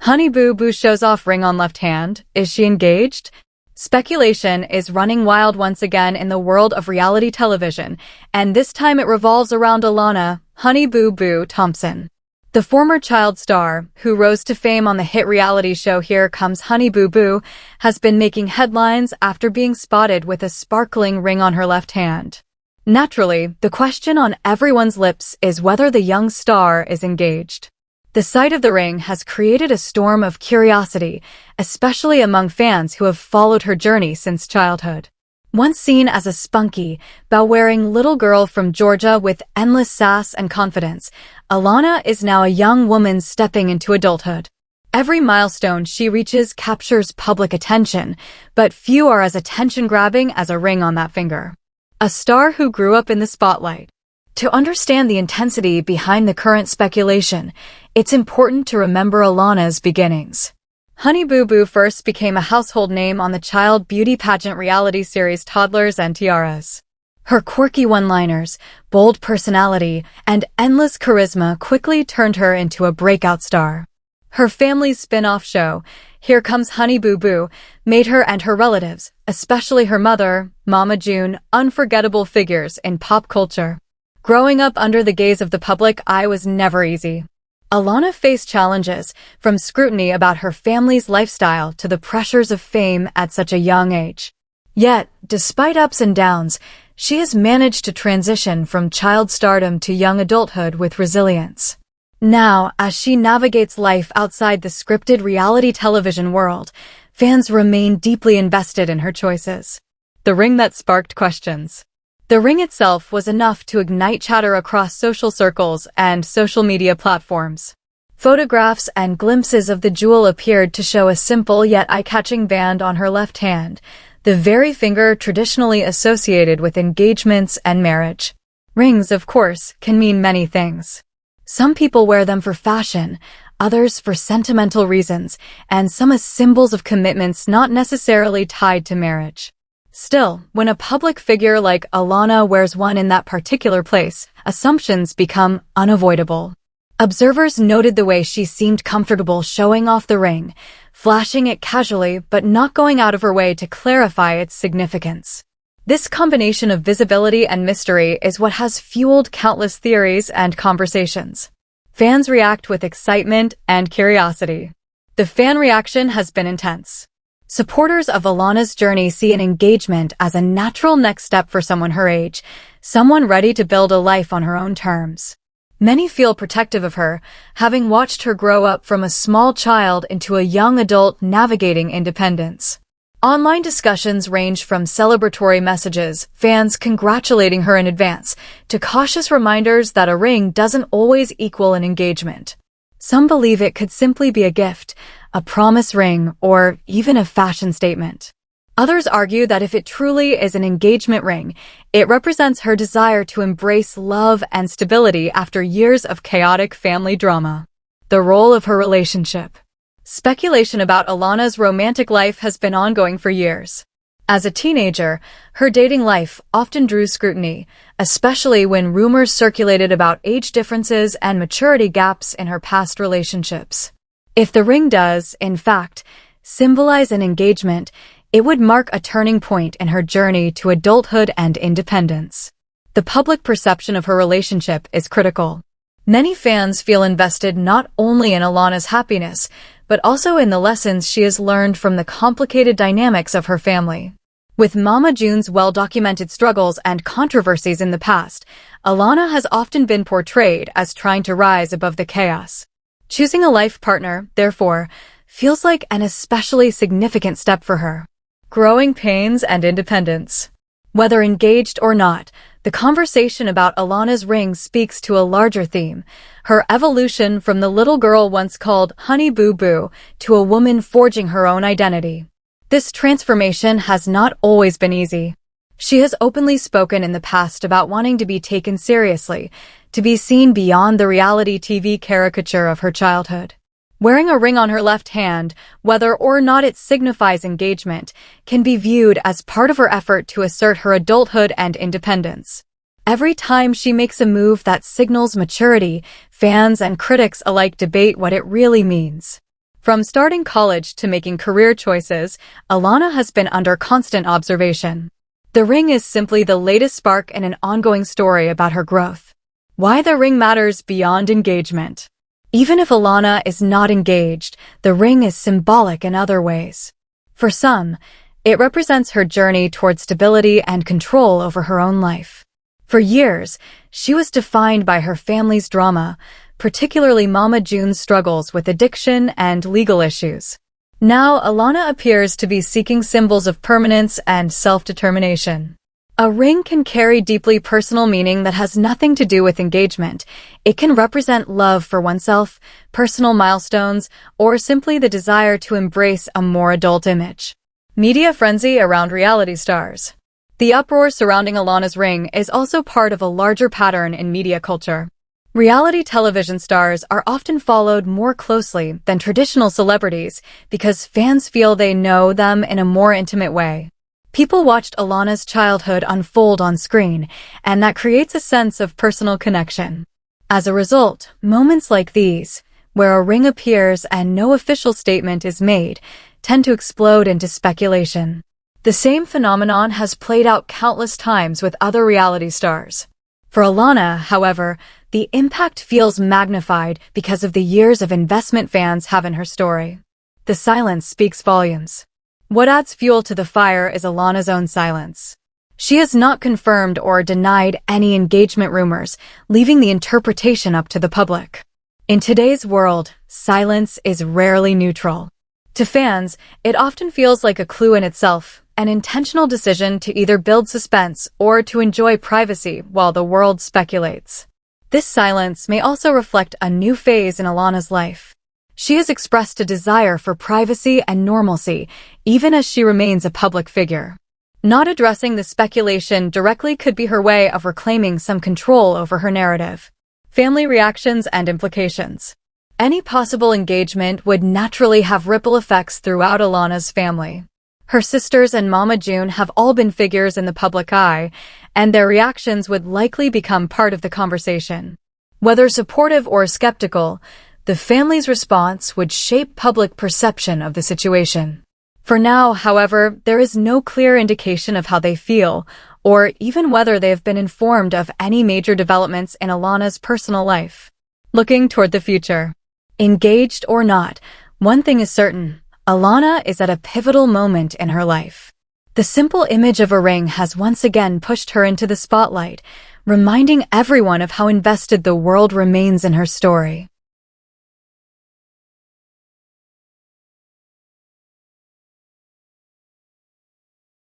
Honey Boo Boo shows off ring on left hand. Is she engaged? Speculation is running wild once again in the world of reality television, and this time it revolves around Alana, Honey Boo Boo Thompson. The former child star, who rose to fame on the hit reality show Here Comes Honey Boo Boo, has been making headlines after being spotted with a sparkling ring on her left hand. Naturally, the question on everyone's lips is whether the young star is engaged. The sight of the ring has created a storm of curiosity, especially among fans who have followed her journey since childhood. Once seen as a spunky, bow-wearing little girl from Georgia with endless sass and confidence, Alana is now a young woman stepping into adulthood. Every milestone she reaches captures public attention, but few are as attention-grabbing as a ring on that finger. A star who grew up in the spotlight. To understand the intensity behind the current speculation, it's important to remember Alana's beginnings. Honey Boo Boo first became a household name on the child beauty pageant reality series Toddlers and Tiaras. Her quirky one-liners, bold personality, and endless charisma quickly turned her into a breakout star. Her family's spin-off show, Here Comes Honey Boo Boo, made her and her relatives, especially her mother, Mama June, unforgettable figures in pop culture. Growing up under the gaze of the public eye was never easy. Alana faced challenges, from scrutiny about her family's lifestyle to the pressures of fame at such a young age. Yet, despite ups and downs, she has managed to transition from child stardom to young adulthood with resilience. Now, as she navigates life outside the scripted reality television world, fans remain deeply invested in her choices. The ring that sparked questions. The ring itself was enough to ignite chatter across social circles and social media platforms. Photographs and glimpses of the jewel appeared to show a simple yet eye-catching band on her left hand, the very finger traditionally associated with engagements and marriage. Rings, of course, can mean many things. Some people wear them for fashion, others for sentimental reasons, and some as symbols of commitments not necessarily tied to marriage. Still, when a public figure like Alana wears one in that particular place, assumptions become unavoidable. Observers noted the way she seemed comfortable showing off the ring, flashing it casually but not going out of her way to clarify its significance. This combination of visibility and mystery is what has fueled countless theories and conversations. Fans react with excitement and curiosity. The fan reaction has been intense. Supporters of Alana's journey see an engagement as a natural next step for someone her age, someone ready to build a life on her own terms. Many feel protective of her, having watched her grow up from a small child into a young adult navigating independence. Online discussions range from celebratory messages, fans congratulating her in advance, to cautious reminders that a ring doesn't always equal an engagement. Some believe it could simply be a gift, a promise ring, or even a fashion statement. Others argue that if it truly is an engagement ring, it represents her desire to embrace love and stability after years of chaotic family drama. The role of her relationship. Speculation about Alana's romantic life has been ongoing for years. As a teenager, her dating life often drew scrutiny, especially when rumors circulated about age differences and maturity gaps in her past relationships. If the ring does, in fact, symbolize an engagement, it would mark a turning point in her journey to adulthood and independence. The public perception of her relationship is critical. Many fans feel invested not only in Alana's happiness, but also in the lessons she has learned from the complicated dynamics of her family. With Mama June's well-documented struggles and controversies in the past, Alana has often been portrayed as trying to rise above the chaos. Choosing a life partner, therefore, feels like an especially significant step for her. Growing pains and independence. Whether engaged or not, the conversation about Alana's ring speaks to a larger theme, her evolution from the little girl once called Honey Boo Boo to a woman forging her own identity. This transformation has not always been easy. She has openly spoken in the past about wanting to be taken seriously, to be seen beyond the reality TV caricature of her childhood. Wearing a ring on her left hand, whether or not it signifies engagement, can be viewed as part of her effort to assert her adulthood and independence. Every time she makes a move that signals maturity, fans and critics alike debate what it really means. From starting college to making career choices, Alana has been under constant observation. The ring is simply the latest spark in an ongoing story about her growth. Why the ring matters beyond engagement. Even if Alana is not engaged, the ring is symbolic in other ways. For some, it represents her journey toward stability and control over her own life. For years, she was defined by her family's drama, particularly Mama June's struggles with addiction and legal issues. Now, Alana appears to be seeking symbols of permanence and self-determination. A ring can carry deeply personal meaning that has nothing to do with engagement. It can represent love for oneself, personal milestones, or simply the desire to embrace a more adult image. Media frenzy around reality stars. The uproar surrounding Alana's ring is also part of a larger pattern in media culture. Reality television stars are often followed more closely than traditional celebrities because fans feel they know them in a more intimate way. People watched Alana's childhood unfold on screen, and that creates a sense of personal connection. As a result, moments like these, where a ring appears and no official statement is made, tend to explode into speculation. The same phenomenon has played out countless times with other reality stars. For Alana, however, the impact feels magnified because of the years of investment fans have in her story. The silence speaks volumes. What adds fuel to the fire is Alana's own silence. She has not confirmed or denied any engagement rumors, leaving the interpretation up to the public. In today's world, silence is rarely neutral. To fans, it often feels like a clue in itself, an intentional decision to either build suspense or to enjoy privacy while the world speculates. This silence may also reflect a new phase in Alana's life. She has expressed a desire for privacy and normalcy, even as she remains a public figure. Not addressing the speculation directly could be her way of reclaiming some control over her narrative. Family reactions and implications. Any possible engagement would naturally have ripple effects throughout Alana's family. Her sisters and Mama June have all been figures in the public eye, and their reactions would likely become part of the conversation. Whether supportive or skeptical, the family's response would shape public perception of the situation. For now, however, there is no clear indication of how they feel, or even whether they have been informed of any major developments in Alana's personal life. Looking toward the future. Engaged or not, one thing is certain, Alana is at a pivotal moment in her life. The simple image of a ring has once again pushed her into the spotlight, reminding everyone of how invested the world remains in her story.